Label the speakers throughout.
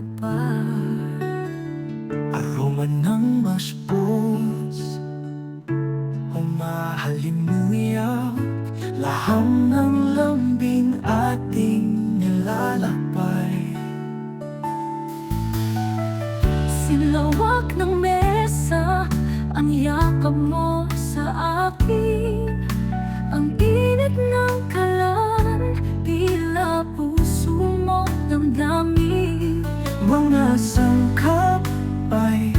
Speaker 1: lumilipad. Aroma ng masbos, humahalimuyak, laham ng lambing ating nilalakbay. Sinlawak ng mesa, ang yakap mo sa akin. Ang init ng kalan, tila puso mo damdamin. Mga sangkap ay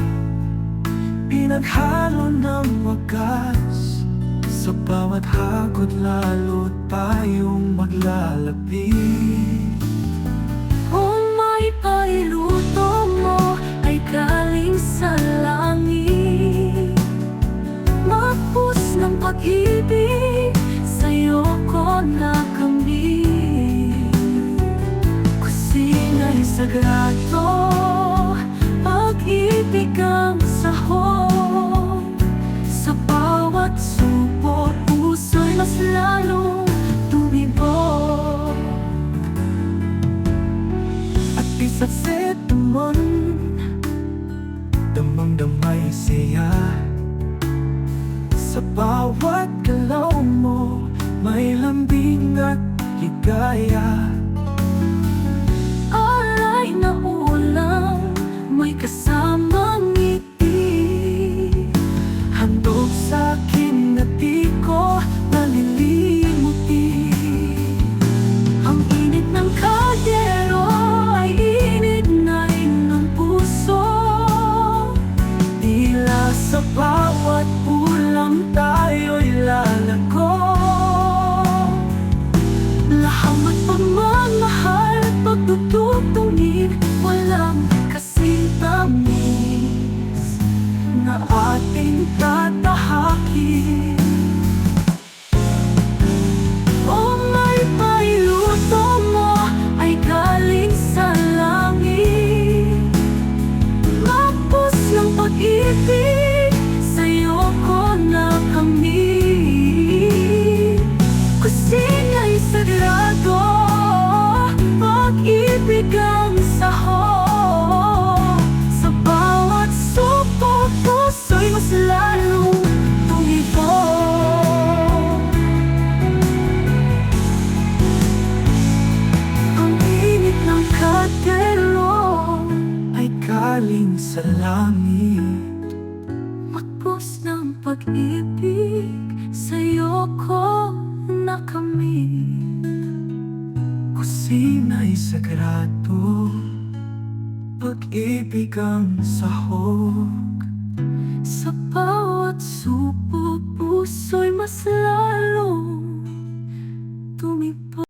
Speaker 1: pinaghalo ng wagas. Sa bawat hakot lalo tayong maglalabi. Kung may pailuto mo ay galing sa langit, mapus ng pag-ibig, sa'yo ko nakamit. Kusina'y sagrado, pag-ibig ang sahog. Sa bawat subo, puso'y mas lalong tumibok. At isa't setamon, damang-damay siya. Sa bawat galaw mo, may lambing at ligaya. Alay na ulam, may kasamang ngiti. Handog sa'kin na di ko nalilimuti. Ang init ng kaldero ay init na ng puso. Tila sa bawat ulam tayo'y lalago. Laham at pagmamahal, pagtututungin, walang kasing tamis na ating tatahakin. O may pailuto mo ay galing sa langit, mapos ng pag-ibig, sa'yo ko nakamit. Kusina'y sagrado, pag-ibig ang sahog. Sa bawat supo, puso'y mas lalong tumibok. Ang init ng kaldero ay galing sa langit, mapos ng pag-ibig, sa'yo ko nakamit. Kusina'y sagrado, pag-ibig ang sahog. Sa bawat subo, puso'y mas lalong